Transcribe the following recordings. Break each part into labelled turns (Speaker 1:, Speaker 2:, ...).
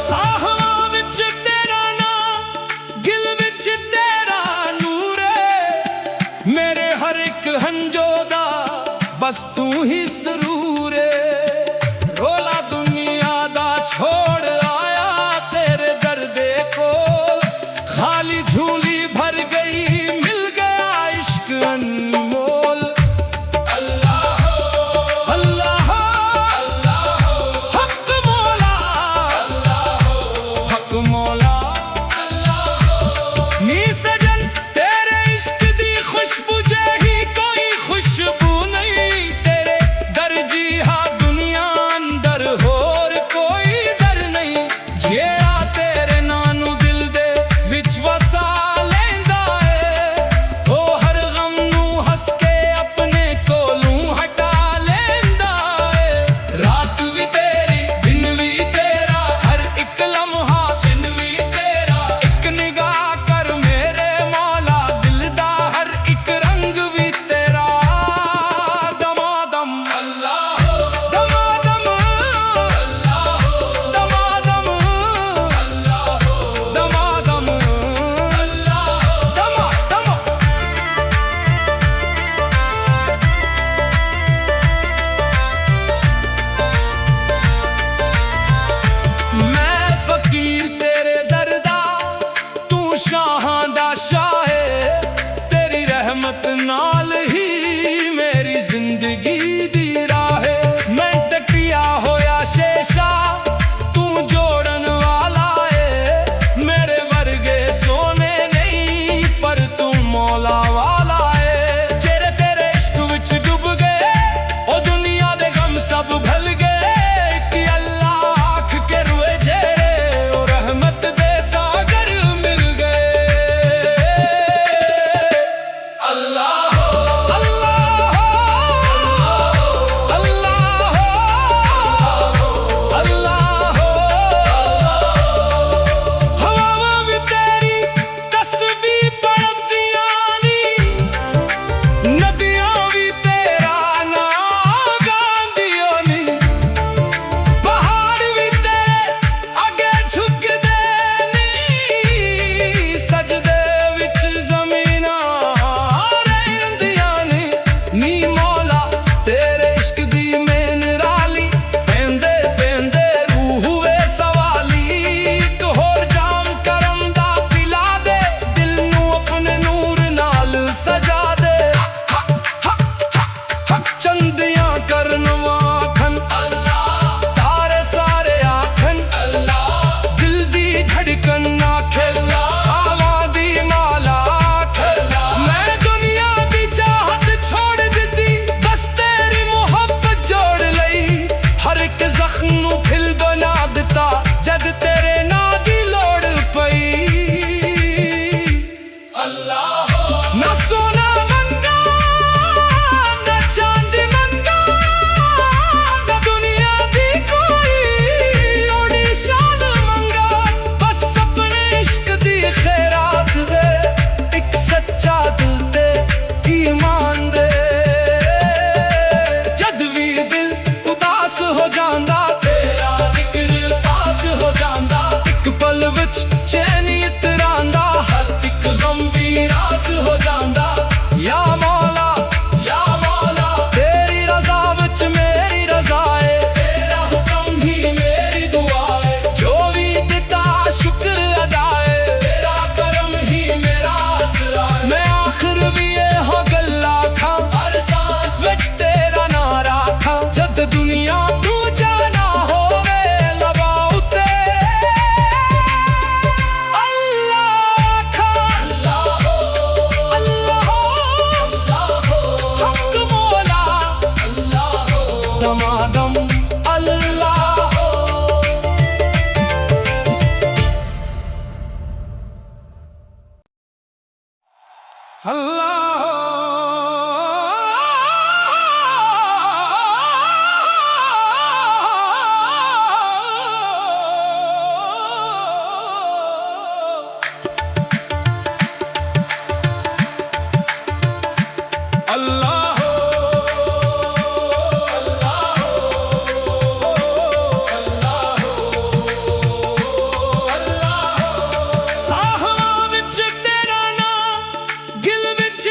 Speaker 1: साहां विच तेरा नाम, दिल विच अल्लाह अल्लाह साहवां विच तेरा नाम, दिल विच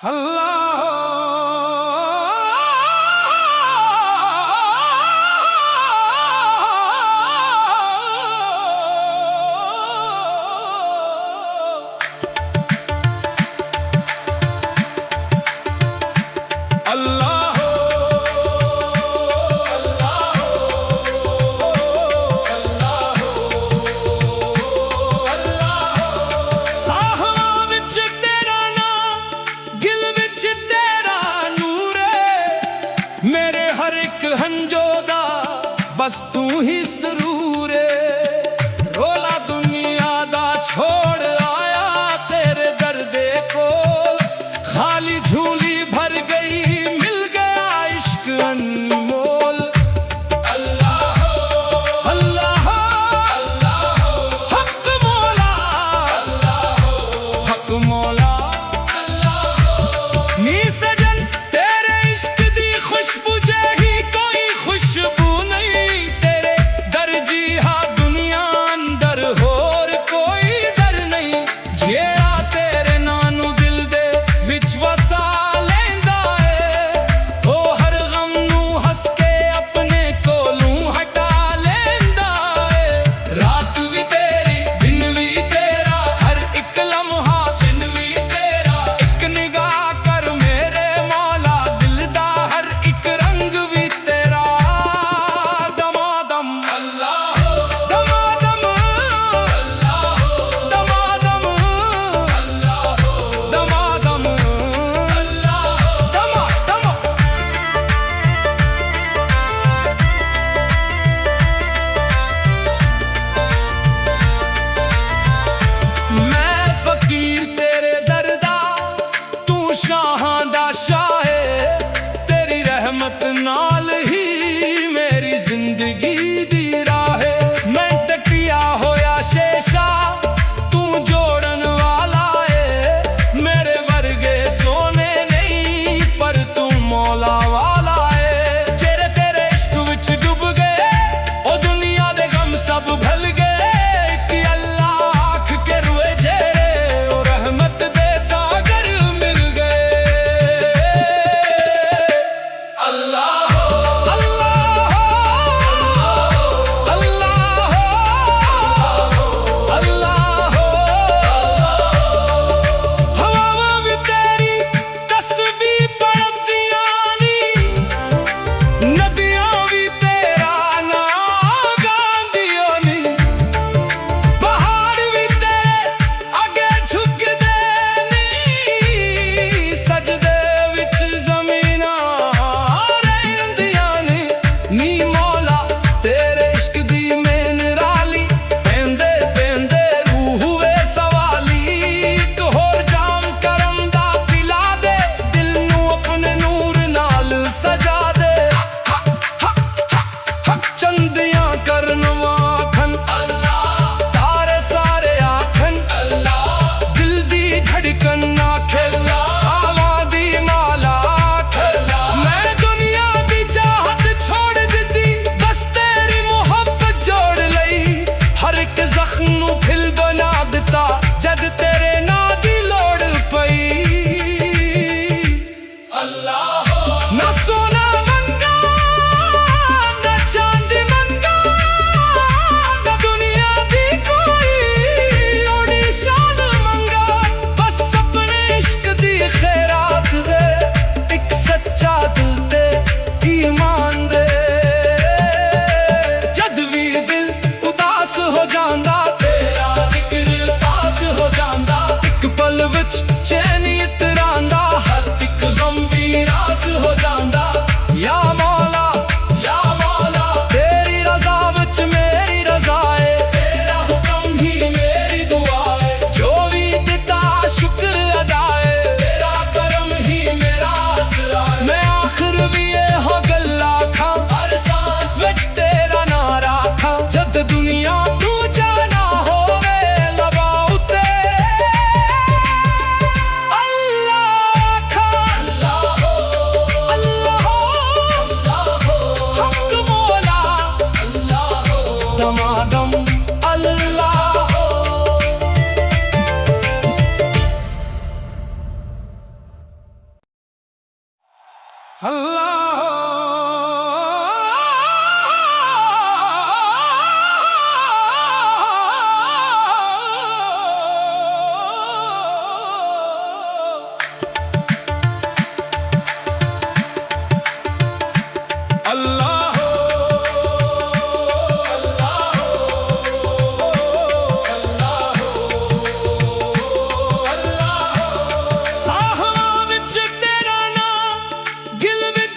Speaker 1: अल्लाह मेरे हर एक हंजोदा बस तू ही सरूर रोला दुनिया दा छोड़ आया तेरे दर्दे कोल खाली झूली भर गई मिल गया इश्क अनमोल। अल्लाह अल्लाह अल्लाह हक मौला अल्लाह हक मौला अल्लाह नी सजन तेरे इश्क दी खुशबू जही कोई खुशबू नहीं तेरे दर जी हा दुनिया अंदर होर कोई दर नहीं जेड़ा तेरे नानू दिल दे विच वसा लेंदा है ओ हर गम नू हस के अपने कोलों हटा लेंदा है। रात भी तेरी दिन भी तेरा हर एक लम्हा सिन भी तेरा एक निगाह कर मेरे मौला दिल दा हर एक रंग भी तेरा दमादम अल्लाह दमादम अल्लाह दमादम अल्लाह दमादम अल्लाह दमादम। मैं फकीर तेरे दरदा तू शाहां दा शाह है तेरी रहमत नाल ही मेरी जिंदगी दी राह है। मैं टकिया होया शेषा तू जोड़न वाला है मेरे वर्गे सोने नहीं पर तू मौला वाला है। जेरे तेरे इश्क विच डूब गए ओ दुनिया दे गम सब भल गए कि अल्लाह आँख के रुए जेरे ओ रहमत दे सागर मिल गए। अल्लाह अल्लाह अल्लाह अल्लाह हवा भी तेरी तस्बीह पढ़दियां नी नदियां भी तेरा नाम गांदियां नी पहाड़ भी तेरे अगे झुकदे नी सजदे विच ज़मीनां रहिंदियां नी मौला तेरे इश्क दी मेन राली पेंदे पेंदे रूह वे सवाली एक होर जाम करम दा पिला दे दिल नू अपने नूर नाल सजा दे। हक चंदियां करन वाखन अल्लाह तारे सारे आखन अल्लाह दिल दी धड़कन आखे सावा दी माला आखे मैं दुनिया दी चाहत छोड़ दिती बस तेरी मोहब्बत जोड़ लई हर एक जख्म नू खिल बना दिता जद तेरे ना दी लोड़ पई। अल्लाह ना सोना मंगा ना चांदी मंगा ना दुनिया दी कोई ओड़ी शान मंगा बस अपने इश्क दी खैरात दे एक सच्चा दिल ते ईमान दे। जद भी दिल उदास हो जांदा तेरा जिक्र पास हो जांदा एक पल विच चैन इतरांदा हर एक गम भी रास हो जांदा। या मौला तेरी रज़ा विच मेरी रज़ा है तेरा हुक्म ही मेरी दुआ है जो भी दिता शुक्र अदा है तेरा करम ही मेरा आसरा है। मैं आखिर भी ये हो गल्ला खां हर सांस विच तेरा नारा खां जद दुनिया तू जाने अल्लाह अल्लाह साहां विच तेरा नाम, दिल विच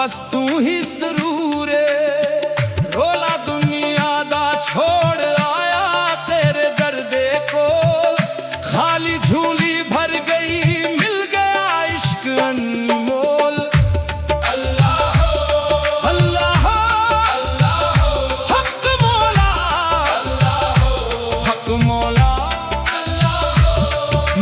Speaker 1: बस तू ही सरूरे रोला दुनिया दा छोड़ आया तेरे दर्दे कोल खाली झूली भर गई मिल गया इश्क अनमोल अल्लाह अल्लाह हक मौला हक मौला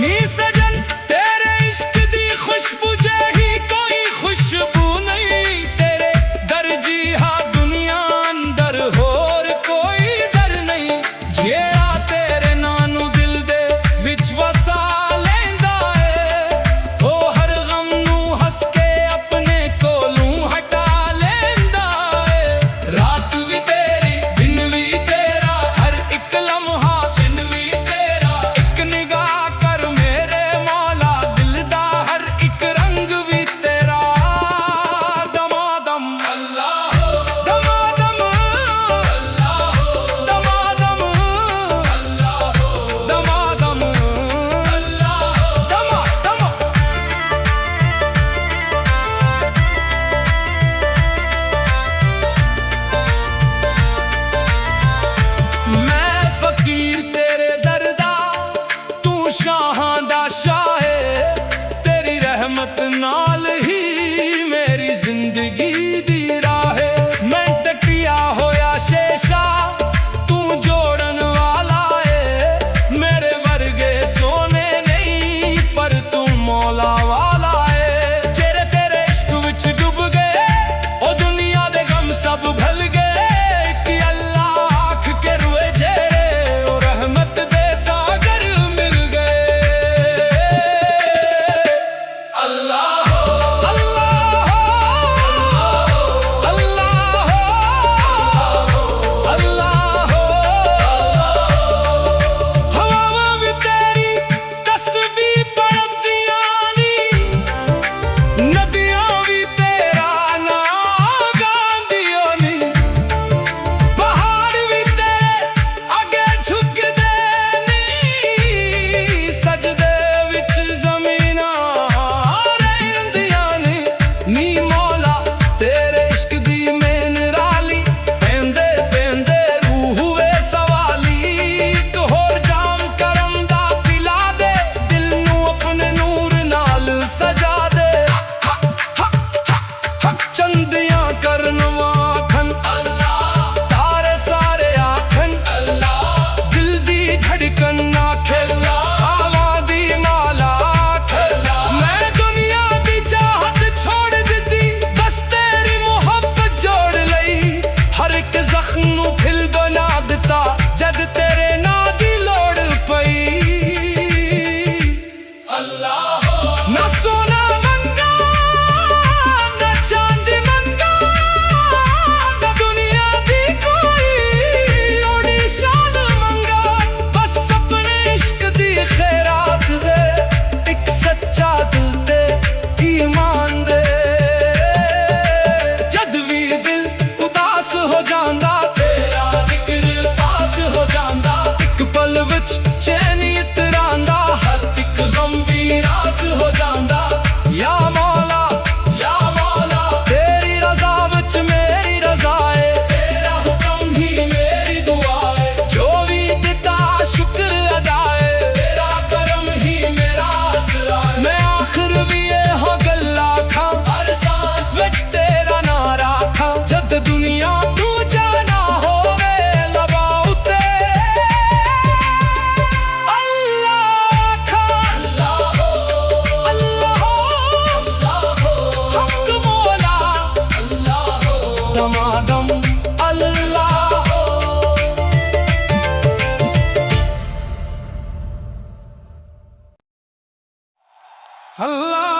Speaker 1: नी सजन तेरे इश्क दी खुशबू जही कोई खुशबू नहीं तेरे दर जी हा दुनिया अंदर होर कोई दर नहीं जेड़ा तेरे नानू दिल दे विच वसा लेंदा है ओ हर गम नू हस के अपने कोलों हटा लेंदा है रात भी तेरी दिन भी तेरा हर एक लम्हा सिन भी तेरा एक निगाह कर मेरे मौला दिल दा हर एक रंग भी तेरा दमादम अल्लाह दमादम अल्लाह दमादम अल्लाह दमादम अल्लाह दमादम मैं फकीर तेरे दरदा तू शाहां दा शाह है तेरी रहमत नाल ही मेरी जिंदगी दी राह है मैं टकिया होया शेषा तू जोड़न वाला है मेरे वर्गे सोने नहीं पर तू मौला वाला है जेरे तेरे इश्क विच डूब गए ओ दुनिया दे गम सब भल गए कि अल्लाह आँख के रुए जेरे ओ रहमत दे सागर मिल गए अल्लाह अल्लाह अल्लाह अल्लाह हवा भी तेरी तस्बीह पढ़दियां नी नदियां भी तेरा नाम गांदियां नी पहाड़ भी तेरे अगे झुकदे नी सजदे विच ज़मीनां रहिंदियां नी मौला तेरे इश्क दी मेन राली पेंदे पेंदे रूह वे सवाली एक होर जाम करम दा पिला दे दिल नू अपने नूर नाल सजा दे हक चंदियां करन वाखन अल्लाह तारे सारे आखन अल्लाह दिल दी धड़कन आखे सावां दी माला आखे मैं दुनिया दी चाहत छोड़ दित्ती बस तेरी मोहब्बत जोड़ लई हर एक जख्म नू खिल बना दिता जद तेरे नां दी लोड़ पई अल्लाह ना सोना मंगा ना चांदी मंगा ना दुनिया दी कोई ओड़ी शान मंगा बस अपने इश्क दी खैरात दे एक सच्चा दिल ते ईमान दे जद भी दिल उदास हो जांदा तेरा जिक्र पास हो जांदा एक पल विच चैन इतरांदा हर एक गम भी रास हो जांदा या मौला तेरी रज़ा विच मेरी रज़ा है तेरा हुक्म ही मेरी दुआ है जो भी दिता शुक्र अदा है तेरा करम ही मेरा आसरा है मैं आखिर भी ये हो गल्ला खां हर सांस विच तेरा नां राखां जद दुनिया तू जाना होवे लबा उते अल्लाह खां अल्लाह हक मौला दमादम अल्लाह अल्लाह